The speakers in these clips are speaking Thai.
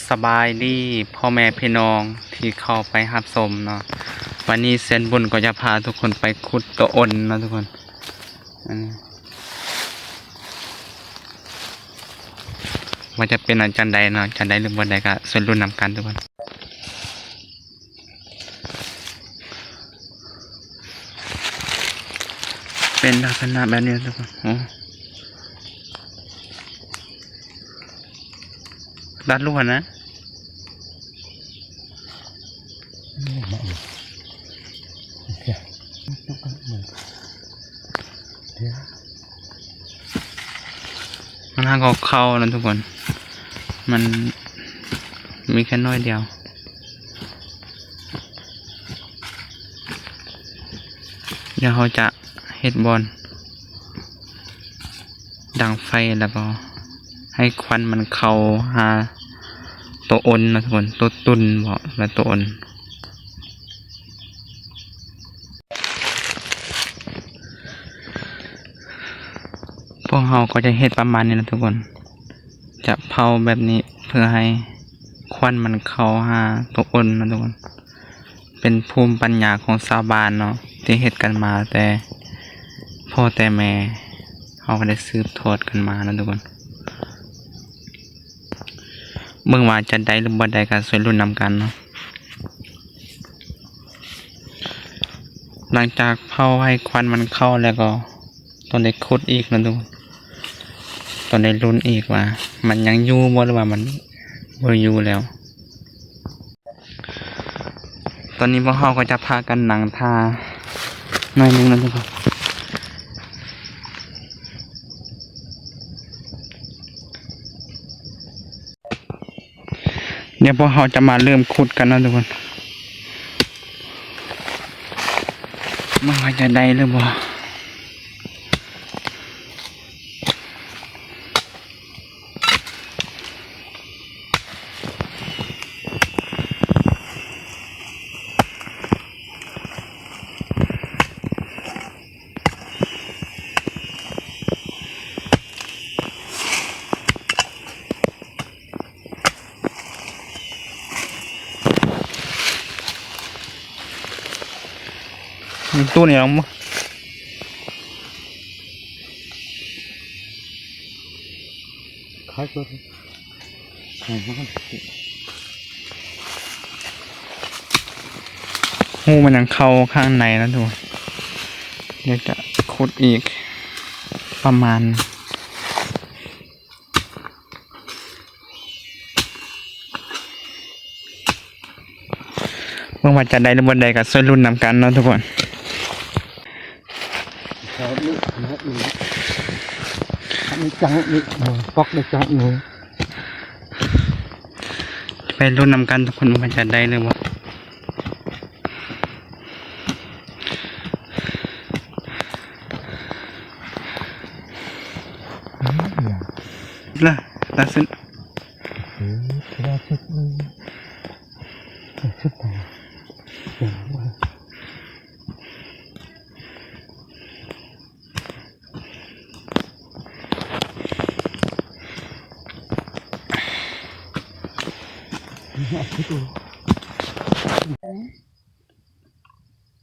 สบายดีพ่อแม่พี่น้องที่เข้าไปรับชมเนาะวันนี้เซนบุญก็จะพาทุกคนไปขุดตัวอ้นเนาะทุกคนว่าจะเป็นอาจารย์ใดเนาะอาจารย์ใดหรือบ่ใดก็ส่วนรุ่นนำกันทุกคนเป็นลักษณะแบบนี้ทุกคนรัดลูกนะมันห่างกับเข้านะทุกคนมันมีแค่น้อยเดียวเดี๋ยวเขาจะเฮ็ดบอลดังไฟแล้วก็ให้ควันมันเข้าหาตัวอ้นนะทุกคนตัวตุนบอกและตัวอ้นพวกเราก็จะเฮ็ดประมาณนี้นะทุกคนจะเผาแบบนี้เพื่อให้ควันมันเข้าหาตัวอ้นนะทุกคนเป็นภูมิปัญญาของชาวบ้านเนาะที่เฮ็ดกันมาแต่พ่อแต่แม่เขาก็ได้สืบทอดกันมานะทุกคนเมื่อว่าจะได้หรือบ่ได้ก็ช่วยรุ่นนำกันเนาะหลังจากเผาให้ควันมันเข้าแล้วก็ต้องได้ขุดอีกนะทุกคนต้องได้ลุ้นอีกว่ามันยังอยู่บ่หรือว่ามันบ่อยู่แล้วตอนนี้พวกเขาก็จะพากันหนังทาหน่อยนึงนะทุกคนเดี๋ยวพวกเขาจะมาเริ่มขุดกันนะทุกคนมันจะได้หรือบ่ตู้นี่ลองมั้งขายตัวหูมันยังเข้าข้างในนะทุกคนเดี๋ยวจะขุดอีกประมาณเมื่อวันจะได้หรือบนใดกับส่วนรุ่นนำกันเนาะทุกคนจังนี่ปอกในจังนี่ไปรุ่นนำกันทุกคนมันจะได้หรือบ่ล่ะตัดสินได้ชุดนึงชุดต่อ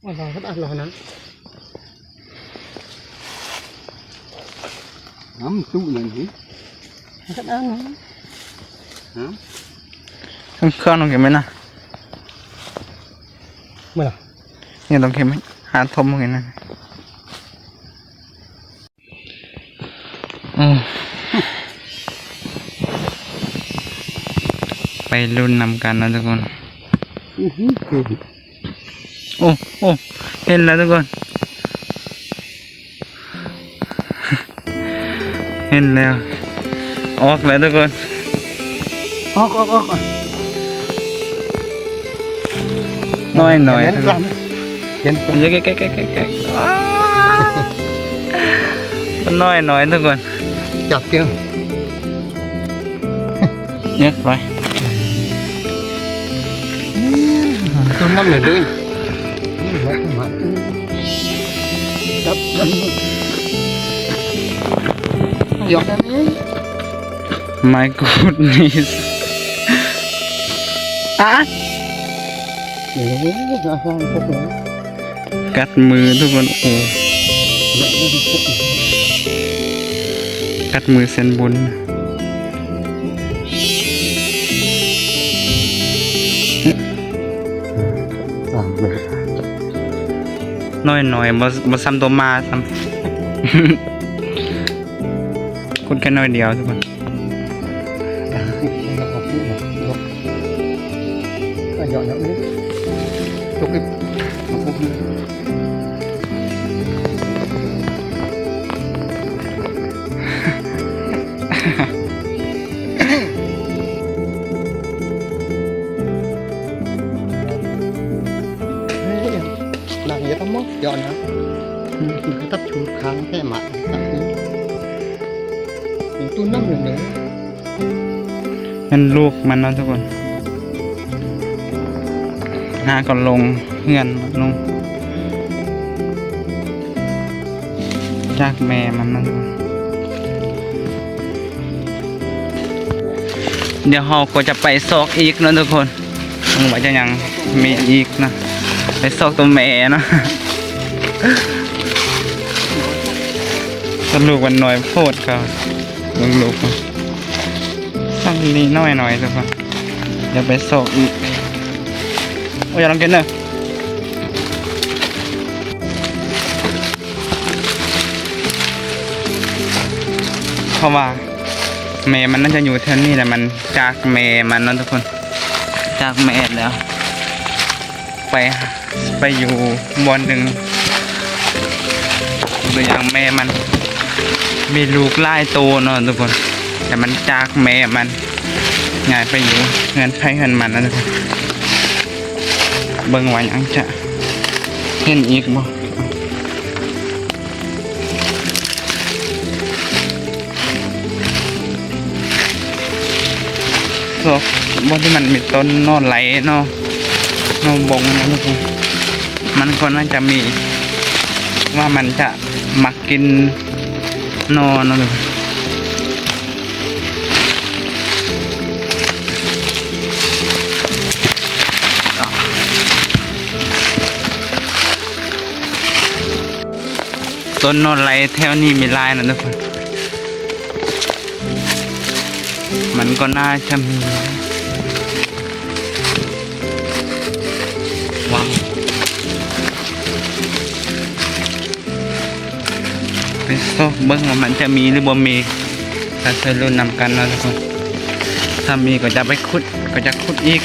ว่าเราก็อัดรอนั้นน้ำตู้นั่นสิก็อัดนะเครื่องต้องเก็บไหมนะเมื่อไหร่เนี่ยต้องเก็บไหมหาทมเห็นนะไปรุ่นนำกันนะทุกคนโอ้เห็นแล้วทุกคนเห็นแล้วออกแล้วทุกคนออกน้อยเห็นกันเห็นเยอะแก่น้อยทุกคนจับเกี่ยวเนี่ยไปต้นน้ำเหลือด้วยจับยกอันนี้My goodness อ่ะ โอ้โหอาหารพวกนี้ กัดมือทุกคนโอ้ และนี่พวกนี้ กัดมือเส้นบน เม็ด น้อยบ่ซ้ำตัวมาซ้ำ คุณแค่น้อยเดียวทุกคน เราเอาพูดมาลบก็หยอดแล้วนี่ยกดิเอาพวกนี้นางเยอะมากหยอดนะคือตับชูค้างแค่หมาตับนี้ตู้น้ำหนึ่งเลย นั่นลูกมันเนาะทุกคนหาก็ลงเงื่อนลง จากแม่มันนะทุกคนเดี๋ยวเราก็จะไปซอกอีกเนาะทุกคนมึงว่าจะยังมีอีกนะไปซอกตัวแม่เนาะ สลูกมันน้อยโพดเขาเบิ่งลูกมันสั่งนี้น้อยทุกคนอย่าไปซอกอีกโอ้ยอย่าลองกินเนอะเพราะว่าแม่มันน่าจะอยู่แถวนี้แหละมันจากแม่มันเนาะทุกคนจากแม่แล้ว ไปอยู่บอนหนึ่งตัวอย่างแม่มันมีลูกไล่โตเนาะทุกคนแต่มันจากแม่มันง่ายไปอยู่เงินไผ่เงินมันนะทุกคนเบิ่งไว้ยังจะเห็นอีกบ่so บนที่มันมีต้นนอนไหลเนาะนอนบงนะทุกคนมันก็น่าจะมีว่ามันจะมักกินนอนนะทุกคนต้นนอนไหลแถวนี้มีลายนะทุกคนมันก็น่าจะมีว้าวไปซอกเบิ้งว่ามันจะมีหรือบ่มีถ้าเคยรุ่นนำกันนะทุกคนถ้ามีก็จะไปขุดอีก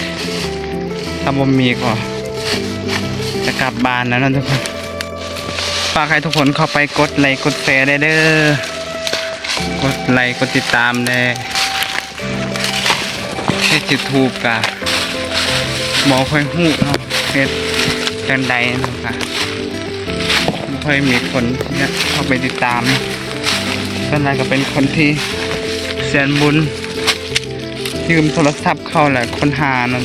ถ้าบ่มีก็จะกลับบ้านแล้วนะทุกคนฝากให้ทุกคนเข้าไปกดไลค์กดแชร์ได้เด้อกดไลค์กดติดตามได้ที่ YouTube กะบ่ค่อยฮู้เนาะเฮ็ดจังใดเนาะค่ะไม่ค่อยมีคนที่จะเข้าไปติดตามส่วนใหญ่ก็เป็นคนที่เสียนบุญยืมโทรศัพท์เข้าแหละคนหาเนาะ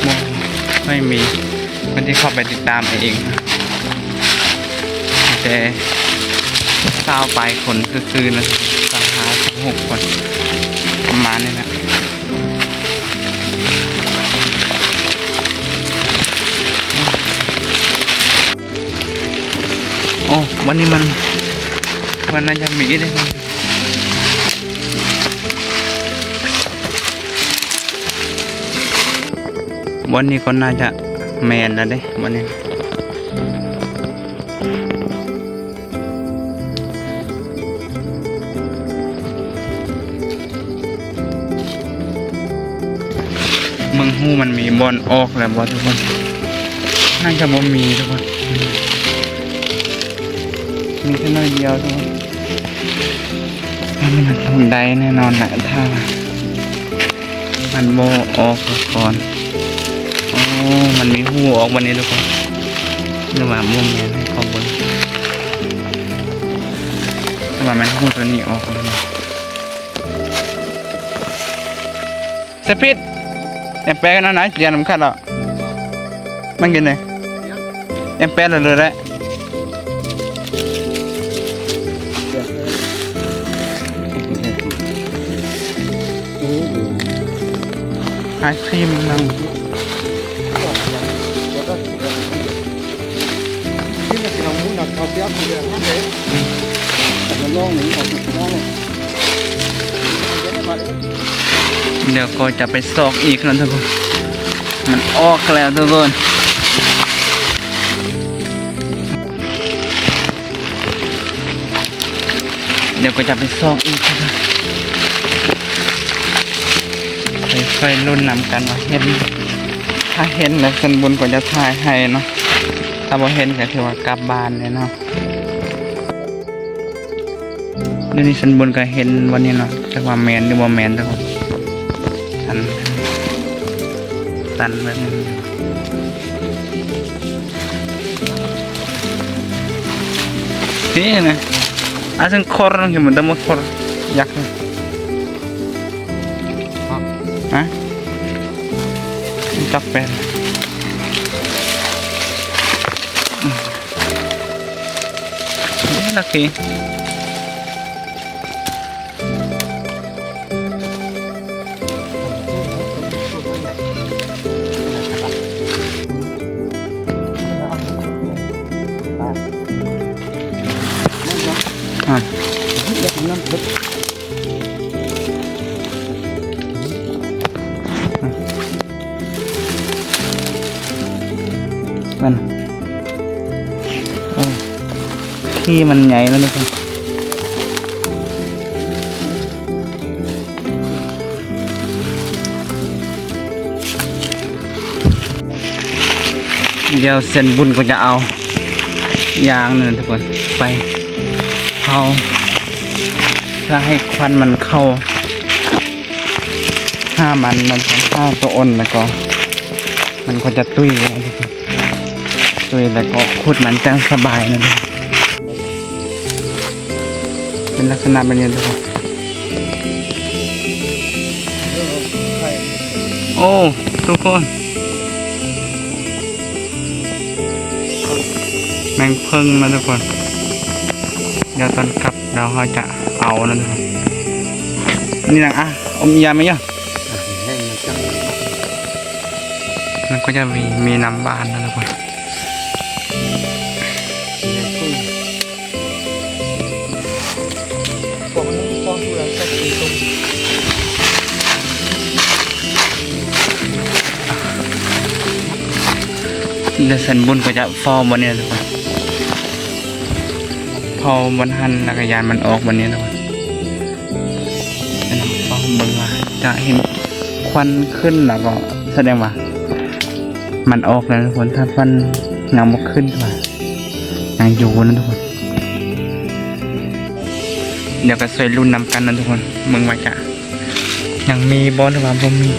บ่ค่อยมีคนที่เข้าไปติดตามเองแต่เศร้าไปคนซื่อๆนะ35-6คนประมาณนี้นะโอ้วันนี้มันน่าจะมีได้วันนี้ก็น่าจะแมนแล้วเด้วันนี้เมืองฮู้มันมีบอลออกแล้วบอทุกคนน่าจะบ่มีทุกคนมีแค่น้อยเดียวทุกคนมันทำได้แน่นอนแหละถ้ามันโบออกก่อนโอ้มันมีหูออกวันนี้ทุกคนหรือว่ามุมเนี่ยให้ขอบนหรือว่ามันหูตัวนี้ออกแล้วสปิดแอมแปะกันนะเรียนน้ำขัดหรอมันกินเลยแอมแปะเลยแหละฮ ายครีมนำ ที่เราเราmuốn là thao kéo thì là nó đấy nó lo những cái gì đó này เดี๋ยวก็จะไปซอกอีกนะทุกคนมันออกแล้วทุกคนเดี๋ยวก็จะไปซอกอีกนะไปรุ่นนำกันว่าเห็นถ้าเห็นแล้วสันบุญก็จะถ่ายให้เนาะถ้าบ่เห็นก็ถือว่ากลับบ้านเลยเนาะเดี๋ยวนี้สันบุญก็เห็นวันนี้เนาะแต่ว่าแมนหรือว่าแมนทุกคนตันแบบนี้นี่นะasal koran gimana mau kor yak hah capek ini lagiมันขี้มันใหญ่แล้วทุกคนเดี๋ยวเส้นบุญก็จะเอายางนั่นทุกคนไปเผาเพื่อให้ควันมันเข้าถ้ามันถ้าตัวอ่อนแล้วก็มันก็จะตุ้ยแล้วก็ขุดมันจังสบายนะทุกคนเป็นลักษณะแบบนี้ทุกคนโอ้ทุกคนแมงเพิ่งนะทุกคนเดี๋ยวตอนกลับเราจะเอานะทุกคนนี่นะอมยาไหมเนี่ยมันก็จะมีน้ำบานนะทุกคนเดี๋ยวเส้นบุญก็จะฟอร์มวันนี้ทุกคนพอบนหันแล้วก็ยานมันออกวันนี้ทุกคนฟอร์มเบิ่งว่าจะเห็นควันขึ้นแล้วก็แสดงว่ามันออกแล้วทุกคนถ้าควันยังบ่ขึ้นว่ายังอยู่นะทุกคนเดี๋ยวก็ช่วยรุ่นนำกันนะทุกคนมึงว่าจะยังมีบอลหรือว่าบ่มี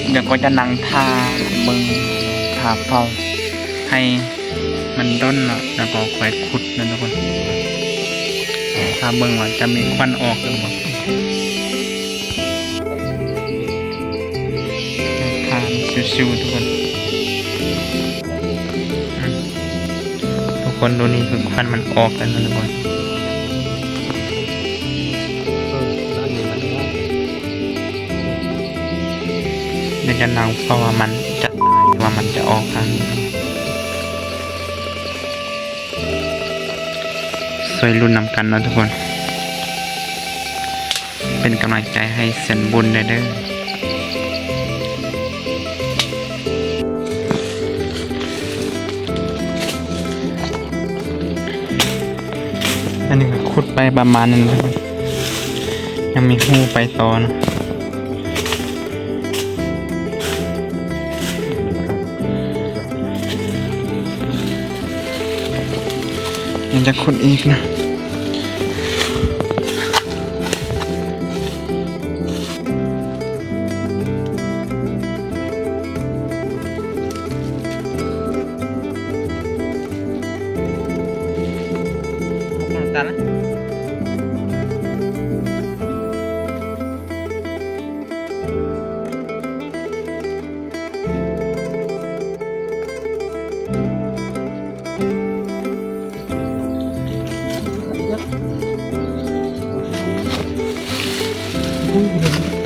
เดี๋ยวก็จะนั่งทาเบิ่งทาเฝ้าให้มันด้นเนาะแล้วก็ค่อยขุดนะทุกคนทาเบิ่งว่าจะมีควันออกหรือเปล่าทาชิวๆทุกคนดูนี่คือควันมันออกแล้วนะทุกคนเดี๋ยวจะนั่งเพราะว่ามันจะตายว่ามันจะออกทางนี้สวยรุ่นนำกันนะทุกคน เป็นกำลังใจให้เส้นบุญเด้ออันนี้ก็ขุดไปประมาณนึงทุกคนยังมีหูไปต่อนะยังจะขุดอีกนะตานะThank you.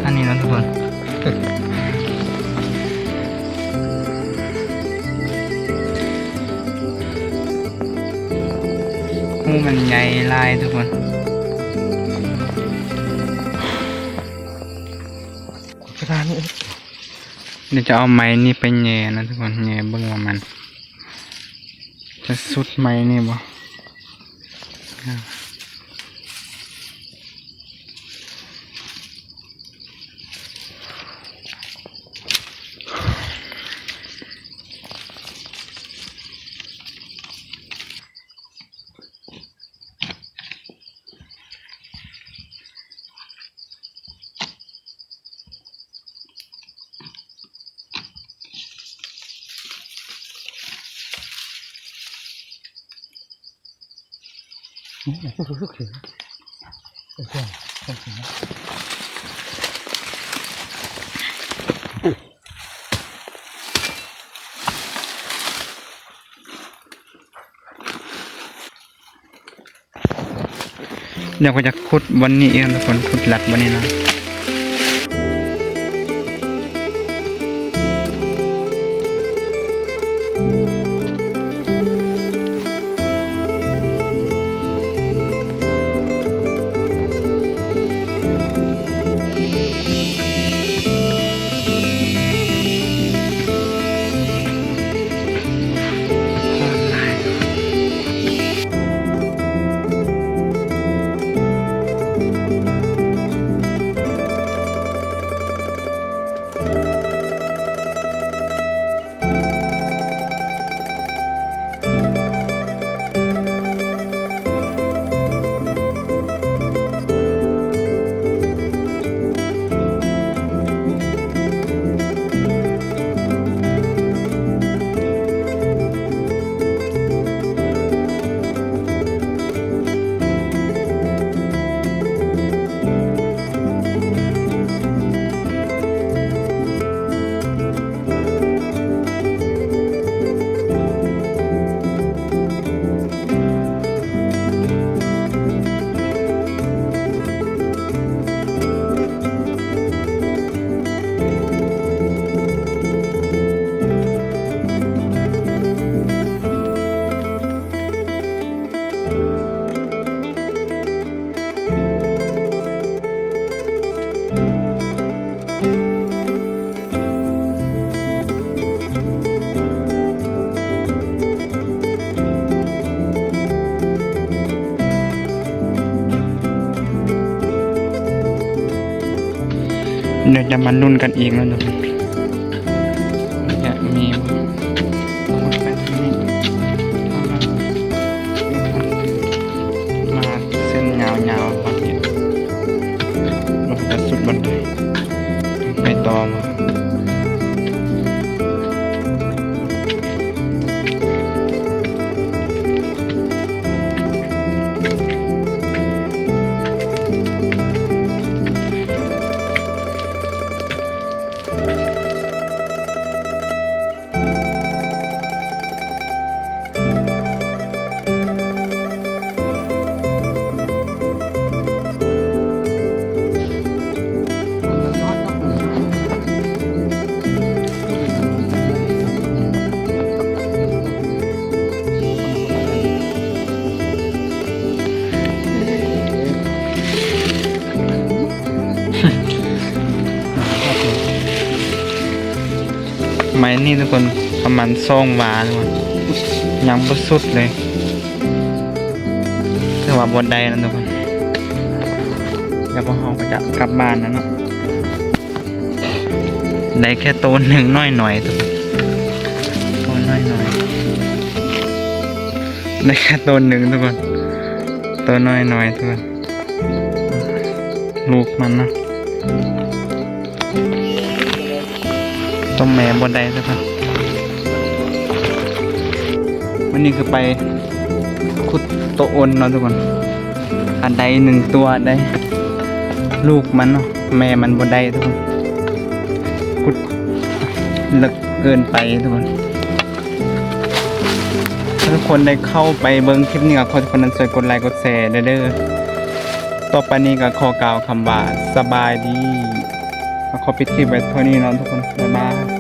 ข้างนี้นะทุกคนหูมันใหญ่ลายทุกคน กระดานนี่ เดี๋ยวจะเอาไม้นี่ไปแย่นะทุกคนแย่เบิ่งว่ามัน จะสุดไม้นี่บ่นี่สุกๆเฉยโอเคโอเคนะ เดี๋ยวก็จะขุดบนนี้เองทุกคนขุดหลักบนนี้นะเดี๋ยวจะมาลุ้นกันอีกแล้วทุกคนจะมีขุดไปทางนี้มาเส้นยาวๆครับเนี่ยเราจะสุดบันไดไปต่อมา ไม้นี่ทุกคนประมาณ2 วาทุกคนยังบ่สุดเลยถือว่าบนได้นะทุกคนเดี๋ยวพวกเราก็จะกลับบ้านนะเนาะได้แค่ตัวหนึ่งน้อยหน่อยทุกคนตัวน้อยหน่อยได้แค่ตัวหนึ่งทุกคนตัวน้อยหน่อยทุกคนลูกมันนะต้มแม่บนใดทุกคนวันนี้คือไปขุดโตอนเนาะทุกคนอันใด1 ตัวได้ลูกมันเนาะแม่มันบนใดทุกคนขุดลึกเกินไปทุกคนถ้าทุกคนได้เข้าไปเบิ่งคลิปนี้ก็ขอทุกคนนั้นช่วยกดไลค์กดแชร์เด้อต่อไปนี้ก็ขอกล่าวคำว่าสบายดี ก็ขอปิดคลิปไว้เท่านี้เนาะทุกคนบ๊ายบาย